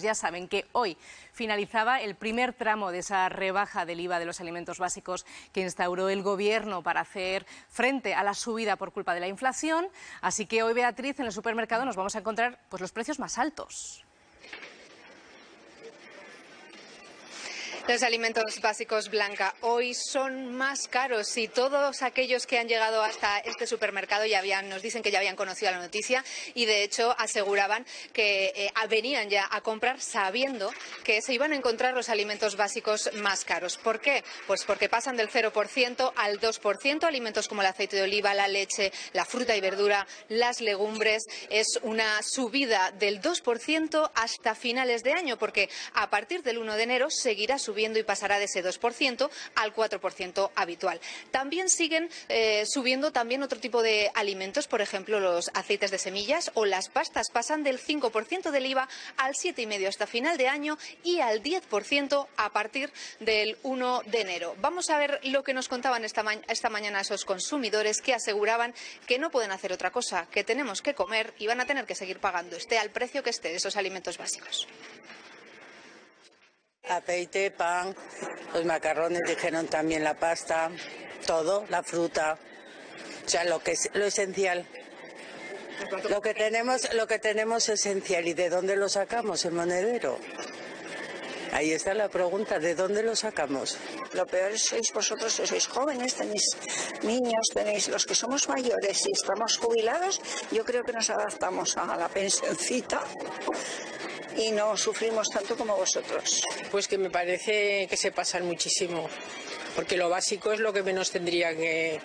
Ya saben que hoy finalizaba el primer tramo de esa rebaja del IVA de los alimentos básicos que instauró el Gobierno para hacer frente a la subida por culpa de la inflación. Así que hoy, Beatriz, en el supermercado nos vamos a encontrar pues los precios más altos. Los alimentos básicos, Blanca, hoy son más caros y todos aquellos que han llegado hasta este supermercado nos dicen que ya habían conocido la noticia y de hecho aseguraban que venían ya a comprar sabiendo que se iban a encontrar los alimentos básicos más caros. ¿Por qué? Pues porque pasan del 0% al 2%, alimentos como el aceite de oliva, la leche, la fruta y verdura, las legumbres. Es una subida del 2% hasta finales de año, porque a partir del 1 de enero seguirá subiendo y pasará de ese 2% al 4% habitual. También siguen subiendo también otro tipo de alimentos, por ejemplo los aceites de semillas o las pastas, pasan del 5% del IVA al 7,5% hasta final de año y al 10% a partir del 1 de enero. Vamos a ver lo que nos contaban esta mañana esos consumidores que aseguraban que no pueden hacer otra cosa, que tenemos que comer y van a tener que seguir pagando, esté al precio que esté, de esos alimentos básicos. Aceite, pan, los macarrones, dijeron también la pasta, todo, la fruta, o sea, lo esencial. Lo que tenemos esencial. ¿Y de dónde lo sacamos, el monedero? Ahí está la pregunta, ¿de dónde lo sacamos? Lo peor sois vosotros, que sois jóvenes, tenéis niños, tenéis los que somos mayores y estamos jubilados. Yo creo que nos adaptamos a la pensioncita y no sufrimos tanto como vosotros. Pues que me parece que se pasan muchísimo, porque lo básico es lo que menos tendría que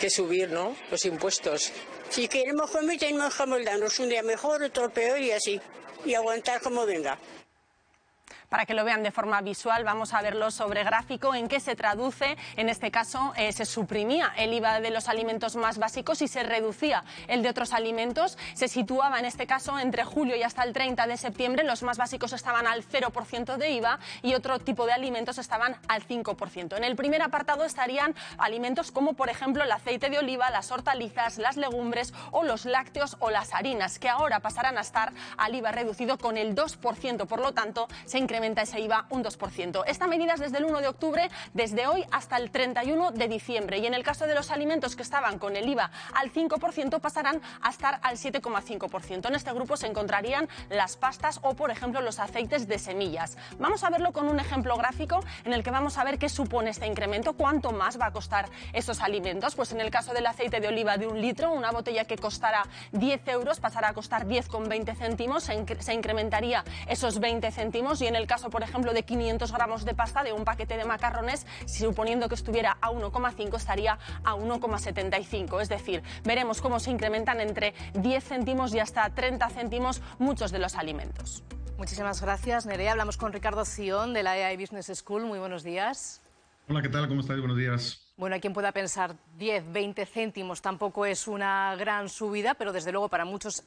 subir, ¿no? Los impuestos. Si queremos comer, tenemos que moldarnos un día mejor, otro peor y así, y aguantar como venga. Para que lo vean de forma visual, vamos a verlo sobre gráfico en qué se traduce. En este caso se suprimía el IVA de los alimentos más básicos y se reducía el de otros alimentos. Se situaba en este caso entre julio y hasta el 30 de septiembre. Los más básicos estaban al 0% de IVA y otro tipo de alimentos estaban al 5%. En el primer apartado estarían alimentos como por ejemplo el aceite de oliva, las hortalizas, las legumbres o los lácteos o las harinas, que ahora pasarán a estar al IVA reducido con el 2%. Por lo tanto, se incrementa ese IVA un 2%. Esta medida es desde el 1 de octubre, desde hoy hasta el 31 de diciembre. Y en el caso de los alimentos que estaban con el IVA al 5%, pasarán a estar al 7,5%. En este grupo se encontrarían las pastas o, por ejemplo, los aceites de semillas. Vamos a verlo con un ejemplo gráfico en el que vamos a ver qué supone este incremento, cuánto más va a costar esos alimentos. Pues en el caso del aceite de oliva de 1 litro, una botella que costará 10 euros pasará a costar 10,20 céntimos, se incrementaría esos 20 céntimos, y en el caso, por ejemplo, de 500 gramos de pasta, de un paquete de macarrones, suponiendo que estuviera a 1,5, estaría a 1,75. Es decir, veremos cómo se incrementan entre 10 céntimos y hasta 30 céntimos muchos de los alimentos. Muchísimas gracias, Nerea. Hablamos con Ricardo Sion de la EAI Business School. Muy buenos días. Hola, ¿qué tal? ¿Cómo estáis? Buenos días. Bueno, hay quien pueda pensar 10, 20 céntimos tampoco es una gran subida, pero desde luego para muchas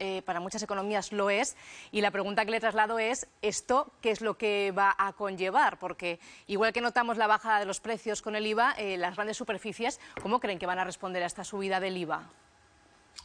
economías lo es. Y la pregunta que le traslado es, ¿esto qué es lo que va a conllevar? Porque igual que notamos la bajada de los precios con el IVA, las grandes superficies, ¿cómo creen que van a responder a esta subida del IVA?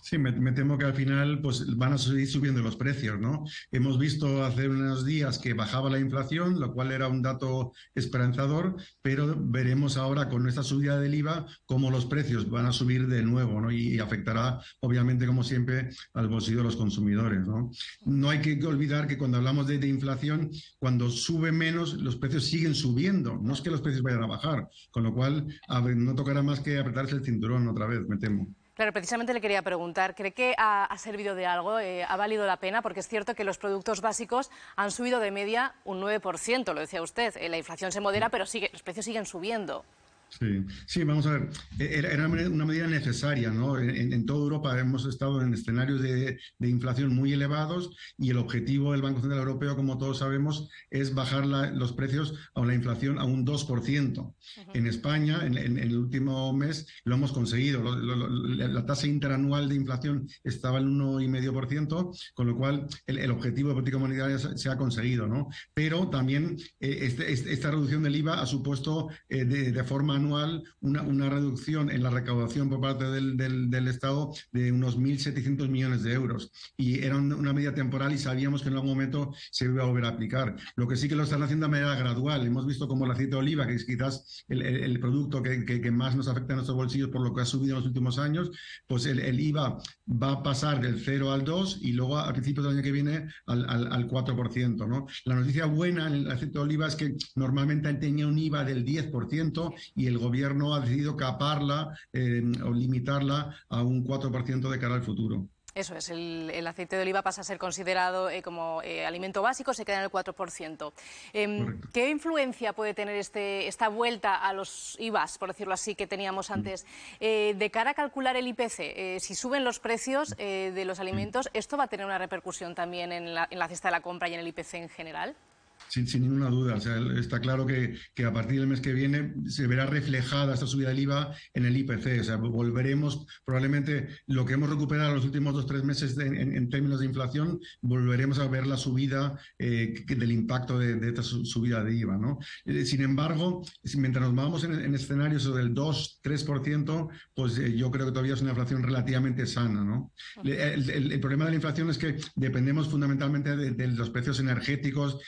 Sí, me temo que al final pues, van a seguir subiendo los precios, ¿no? Hemos visto hace unos días que bajaba la inflación, lo cual era un dato esperanzador, pero veremos ahora con esta subida del IVA cómo los precios van a subir de nuevo, ¿no? Y afectará, obviamente, como siempre, al bolsillo de los consumidores, ¿no? No hay que olvidar que cuando hablamos de inflación, cuando sube menos, los precios siguen subiendo. No es que los precios vayan a bajar, con lo cual no tocará más que apretarse el cinturón otra vez, me temo. Claro, precisamente le quería preguntar, ¿cree que ha servido de algo, ha valido la pena? Porque es cierto que los productos básicos han subido de media un 9%, lo decía usted. La inflación se modera, pero los precios siguen subiendo. Sí, vamos a ver, era una medida necesaria, ¿no? En toda Europa hemos estado en escenarios de inflación muy elevados y el objetivo del Banco Central Europeo, como todos sabemos, es bajar los precios a la inflación a un 2%. En España, en el último mes, lo hemos conseguido. La tasa interanual de inflación estaba en 1,5%, con lo cual el objetivo de política monetaria se ha conseguido, ¿no? Pero también esta reducción del IVA ha supuesto de forma anual una reducción en la recaudación por parte del Estado de unos 1.700 millones de euros. Y era una medida temporal y sabíamos que en algún momento se iba a volver a aplicar. Lo que sí que lo están haciendo de manera gradual. Hemos visto como el aceite de oliva, que es quizás el producto que más nos afecta a nuestros bolsillos por lo que ha subido en los últimos años, pues el IVA va a pasar del 0 al 2 y luego a principios del año que viene al 4%, ¿no? La noticia buena en el aceite de oliva es que normalmente tenía un IVA del 10% y el gobierno ha decidido caparla o limitarla a un 4% de cara al futuro. Eso es, el aceite de oliva pasa a ser considerado como alimento básico, se queda en el 4%. ¿Qué influencia puede tener esta vuelta a los IVAs, por decirlo así, que teníamos antes, de cara a calcular el IPC? Si suben los precios de los alimentos, ¿esto va a tener una repercusión también en la cesta de la compra y en el IPC en general? Sin ninguna duda, o sea, está claro que a partir del mes que viene se verá reflejada esta subida del IVA en el IPC, o sea, volveremos probablemente lo que hemos recuperado en los últimos 2 o 3 meses en términos de inflación, volveremos a ver la subida del impacto de esta subida de IVA, ¿no? Sin embargo, mientras nos vamos en escenarios del 2-3%, pues yo creo que todavía es una inflación relativamente sana, ¿no? El problema de la inflación es que dependemos fundamentalmente de los precios energéticos,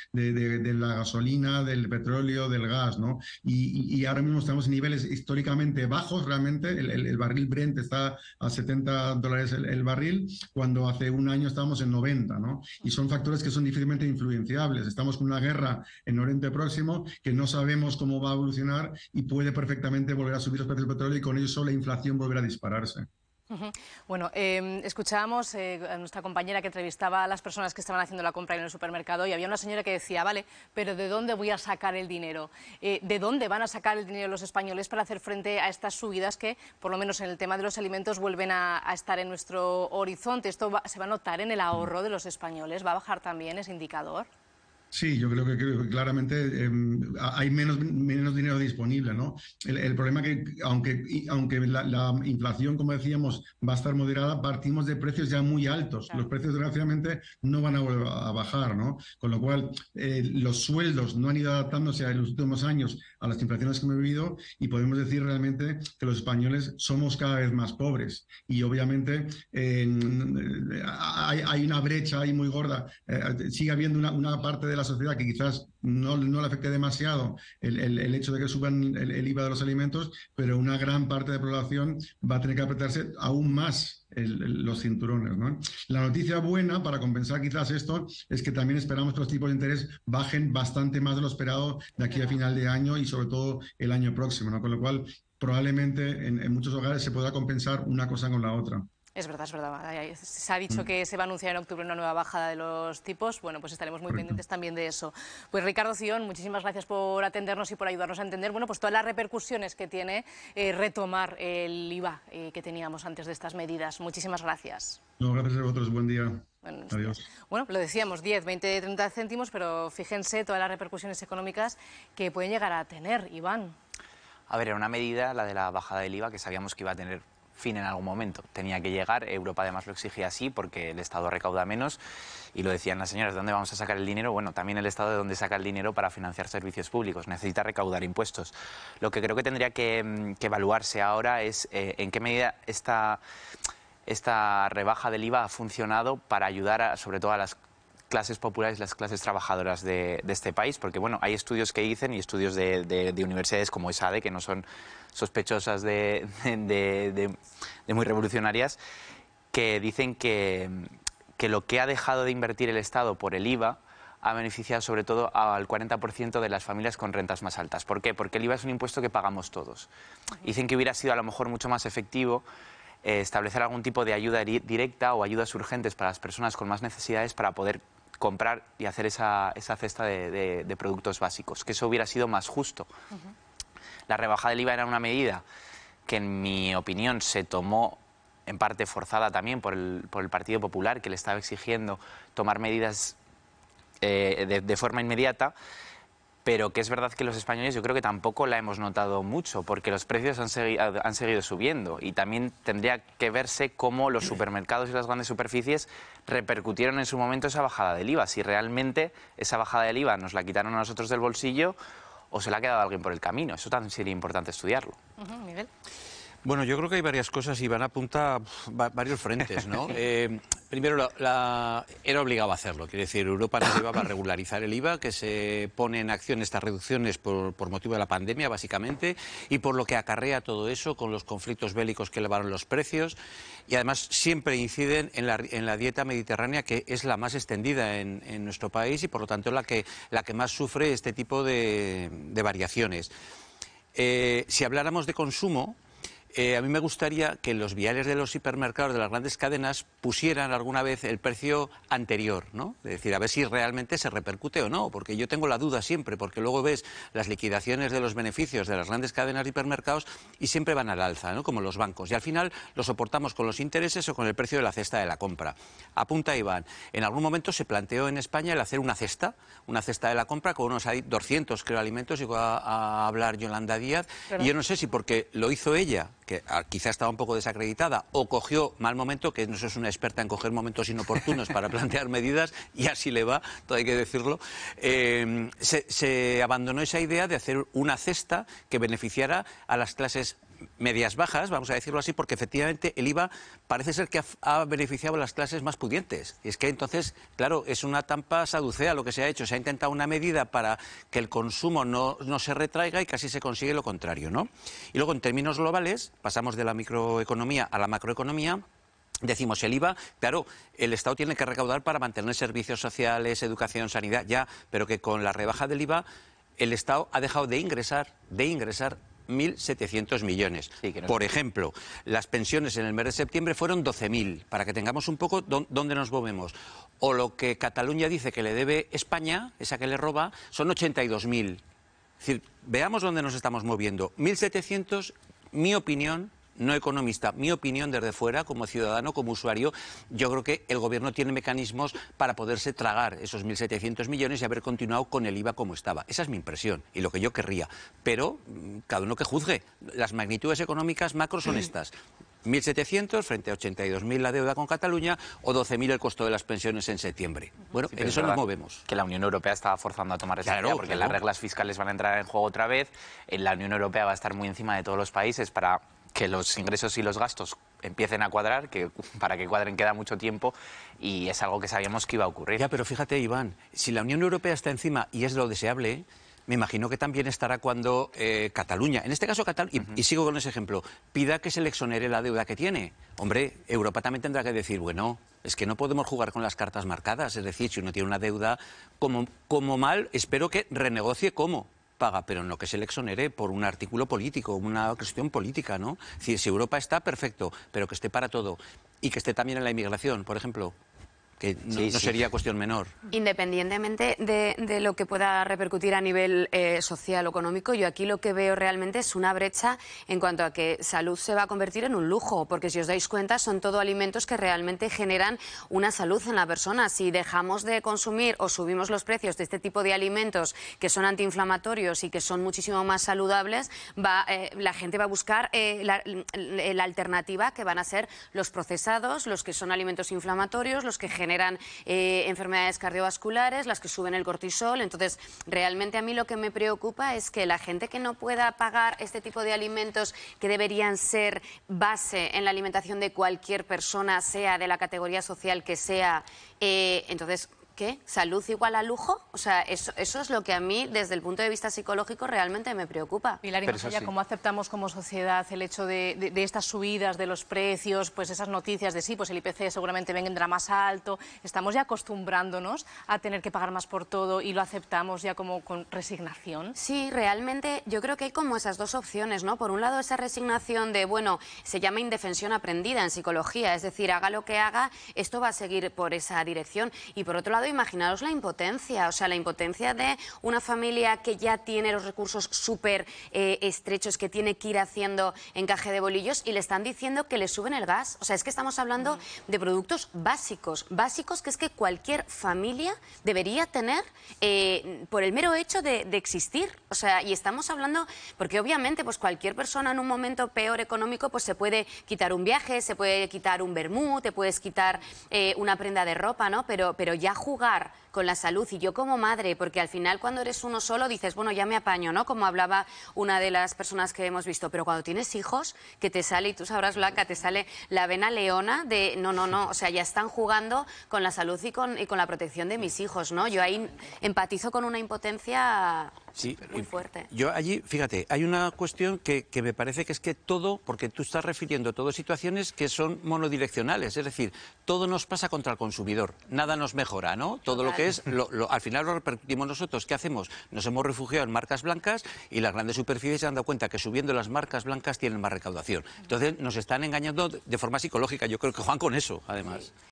de la gasolina, del petróleo, del gas, ¿no? Y ahora mismo estamos en niveles históricamente bajos, realmente. El barril Brent está a $70 el barril, cuando hace un año estábamos en 90, ¿no? Y son factores que son difícilmente influenciables. Estamos con una guerra en Oriente Próximo que no sabemos cómo va a evolucionar y puede perfectamente volver a subir los precios del petróleo y con eso la inflación volverá a dispararse. Bueno, escuchábamos a nuestra compañera que entrevistaba a las personas que estaban haciendo la compra en el supermercado y había una señora que decía, vale, pero ¿de dónde voy a sacar el dinero? ¿De dónde van a sacar el dinero los españoles para hacer frente a estas subidas que, por lo menos en el tema de los alimentos, vuelven a estar en nuestro horizonte? ¿Esto se va a notar en el ahorro de los españoles? ¿Va a bajar también ese indicador? Sí, yo creo que claramente hay menos dinero disponible, ¿no? El problema que, aunque la inflación, como decíamos, va a estar moderada, partimos de precios ya muy altos. Claro. Los precios, desgraciadamente, no van a volver a bajar, ¿no? Con lo cual, los sueldos no han ido adaptándose en los últimos años a las inflaciones que hemos vivido y podemos decir realmente que los españoles somos cada vez más pobres. Y, obviamente, hay una brecha ahí muy gorda. Sigue habiendo una parte de la sociedad que quizás no le afecte demasiado el hecho de que suban el IVA de los alimentos, pero una gran parte de la población va a tener que apretarse aún más los cinturones, ¿no? La noticia buena, para compensar quizás esto, es que también esperamos que los tipos de interés bajen bastante más de lo esperado de aquí a final de año y sobre todo el año próximo, ¿no? Con lo cual probablemente en muchos hogares se pueda compensar una cosa con la otra. Es verdad, es verdad. Se ha dicho que se va a anunciar en octubre una nueva bajada de los tipos. Bueno, pues estaremos muy pendientes también de eso. Pues Ricardo Ción, muchísimas gracias por atendernos y por ayudarnos a entender, bueno, pues todas las repercusiones que tiene retomar el IVA que teníamos antes de estas medidas. Muchísimas gracias. No, gracias a vosotros. Buen día. Bueno, adiós. Bueno, lo decíamos, 10, 20, 30 céntimos, pero fíjense todas las repercusiones económicas que pueden llegar a tener, Iván. A ver, era una medida, la de la bajada del IVA, que sabíamos que iba a tener fin en algún momento. Tenía que llegar, Europa además lo exigía así porque el Estado recauda menos y lo decían las señoras, ¿de dónde vamos a sacar el dinero? Bueno, también el Estado de dónde saca el dinero para financiar servicios públicos, necesita recaudar impuestos. Lo que creo que tendría que evaluarse ahora es en qué medida esta rebaja del IVA ha funcionado para ayudar sobre todo a las clases populares, las clases trabajadoras de este país, porque bueno, hay estudios que dicen y estudios de universidades como ESADE, que no son sospechosas de muy revolucionarias, que dicen que lo que ha dejado de invertir el Estado por el IVA ha beneficiado sobre todo al 40% de las familias con rentas más altas. ¿Por qué? Porque el IVA es un impuesto que pagamos todos. Dicen que hubiera sido a lo mejor mucho más efectivo establecer algún tipo de ayuda directa o ayudas urgentes para las personas con más necesidades para poder comprar y hacer esa cesta de productos básicos, que eso hubiera sido más justo. La rebaja del IVA era una medida que, en mi opinión, se tomó en parte forzada también por el Partido Popular, que le estaba exigiendo tomar medidas de forma inmediata, pero que es verdad que los españoles yo creo que tampoco la hemos notado mucho, porque los precios han seguido subiendo y también tendría que verse cómo los supermercados y las grandes superficies repercutieron en su momento esa bajada del IVA, si realmente esa bajada del IVA nos la quitaron a nosotros del bolsillo o se le ha quedado alguien por el camino. Eso también sería importante estudiarlo. Miguel. Bueno, yo creo que hay varias cosas y van a apuntar varios frentes, ¿no? Primero, era obligado a hacerlo. Quiere decir, Europa nos llevaba a regularizar el IVA, que se pone en acción estas reducciones por motivo de la pandemia, básicamente, y por lo que acarrea todo eso, con los conflictos bélicos que elevaron los precios, y además siempre inciden en la dieta mediterránea, que es la más extendida en nuestro país y, por lo tanto, la que más sufre este tipo de variaciones. Si habláramos de consumo, a mí me gustaría que los viales de los hipermercados de las grandes cadenas pusieran alguna vez el precio anterior, ¿no? Es decir, a ver si realmente se repercute o no, porque yo tengo la duda siempre, porque luego ves las liquidaciones de los beneficios de las grandes cadenas de hipermercados y siempre van al alza, ¿no? Como los bancos. Y al final lo soportamos con los intereses o con el precio de la cesta de la compra. Apunta Iván, en algún momento se planteó en España el hacer una cesta de la compra con unos 200, creo, alimentos, y va a hablar Yolanda Díaz, y yo no sé si porque lo hizo ella, que quizá estaba un poco desacreditada, o cogió mal momento, que no es una experta en coger momentos inoportunos para plantear medidas, y así le va, todo hay que decirlo, se abandonó esa idea de hacer una cesta que beneficiara a las clases medias bajas, vamos a decirlo así, porque efectivamente el IVA parece ser que ha beneficiado a las clases más pudientes. Y es que entonces, claro, es una trampa saducea lo que se ha hecho. Se ha intentado una medida para que el consumo no se retraiga y casi se consigue lo contrario, ¿no? Y luego, en términos globales, pasamos de la microeconomía a la macroeconomía. Decimos, el IVA, claro, el Estado tiene que recaudar para mantener servicios sociales, educación, sanidad, ya, pero que con la rebaja del IVA el Estado ha dejado de ingresar 1.700 millones. Sí, por ejemplo, las pensiones en el mes de septiembre fueron 12.000, para que tengamos un poco dónde nos movemos. O lo que Cataluña dice que le debe España, esa que le roba, son 82.000. Es decir, veamos dónde nos estamos moviendo. 1.700, mi opinión, no economista, mi opinión desde fuera, como ciudadano, como usuario, yo creo que el Gobierno tiene mecanismos para poderse tragar esos 1.700 millones y haber continuado con el IVA como estaba. Esa es mi impresión y lo que yo querría. Pero cada uno que juzgue. Las magnitudes económicas macro son estas. 1.700 frente a 82.000 la deuda con Cataluña o 12.000 el costo de las pensiones en septiembre. Bueno, sí, en eso nos movemos. Que la Unión Europea estaba forzando a tomar esa medida, porque las reglas fiscales van a entrar en juego otra vez. La Unión Europea va a estar muy encima de todos los países para que los ingresos y los gastos empiecen a cuadrar, que para que cuadren queda mucho tiempo, y es algo que sabíamos que iba a ocurrir. Ya, pero fíjate, Iván, si la Unión Europea está encima y es lo deseable, me imagino que también estará cuando Cataluña, en este caso Cataluña, y sigo con ese ejemplo, pida que se le exonere la deuda que tiene. Hombre, Europa también tendrá que decir, bueno, es que no podemos jugar con las cartas marcadas, es decir, si uno tiene una deuda como mal, espero que renegocie cómo paga, pero no que se le exonere por un artículo político, una cuestión política, ¿no? Es decir, si Europa está, perfecto, pero que esté para todo, y que esté también en la inmigración, por ejemplo, que no sería cuestión menor. Independientemente de lo que pueda repercutir a nivel social o económico, yo aquí lo que veo realmente es una brecha en cuanto a que salud se va a convertir en un lujo, porque si os dais cuenta son todo alimentos que realmente generan una salud en la persona. Si dejamos de consumir o subimos los precios de este tipo de alimentos que son antiinflamatorios y que son muchísimo más saludables, la gente va a buscar la alternativa, que van a ser los procesados, los que son alimentos inflamatorios, los que generan enfermedades cardiovasculares, las que suben el cortisol. Entonces, realmente a mí lo que me preocupa es que la gente que no pueda pagar este tipo de alimentos que deberían ser base en la alimentación de cualquier persona, sea de la categoría social que sea, entonces, ¿qué? ¿Salud igual a lujo? O sea, eso es lo que a mí, desde el punto de vista psicológico, realmente me preocupa. Pilar, y más allá, ¿cómo aceptamos como sociedad el hecho de estas subidas de los precios, pues esas noticias de sí, pues el IPC seguramente vendrá más alto? Estamos ya acostumbrándonos a tener que pagar más por todo y lo aceptamos ya como con resignación. Sí, realmente yo creo que hay como esas dos opciones, ¿no? Por un lado, esa resignación de, bueno, se llama indefensión aprendida en psicología, es decir, haga lo que haga, esto va a seguir por esa dirección. Y por otro lado, imaginaros la impotencia, o sea, la impotencia de una familia que ya tiene los recursos súper estrechos, que tiene que ir haciendo encaje de bolillos y le están diciendo que le suben el gas. O sea, es que estamos hablando de productos básicos que es que cualquier familia debería tener por el mero hecho de existir. O sea, y estamos hablando, porque obviamente pues cualquier persona en un momento peor económico pues se puede quitar un viaje, se puede quitar un vermú, te puedes quitar una prenda de ropa, ¿no? Pero ya jugar con la salud. Y yo como madre, porque al final cuando eres uno solo dices, bueno, ya me apaño, ¿no? Como hablaba una de las personas que hemos visto. Pero cuando tienes hijos, que te sale, y tú sabrás, Blanca, te sale la vena leona de no, o sea, ya están jugando con la salud y con la protección de mis hijos, ¿no? Yo ahí empatizo con una impotencia muy fuerte. Yo allí, fíjate, hay una cuestión que me parece que es que todo, porque tú estás refiriendo a todas situaciones que son monodireccionales, es decir, todo nos pasa contra el consumidor, nada nos mejora, ¿no? Todo lo que es, al final lo repercutimos nosotros. ¿Qué hacemos? Nos hemos refugiado en marcas blancas y las grandes superficies se han dado cuenta que subiendo las marcas blancas tienen más recaudación. Entonces nos están engañando de forma psicológica, yo creo que juegan con eso, además.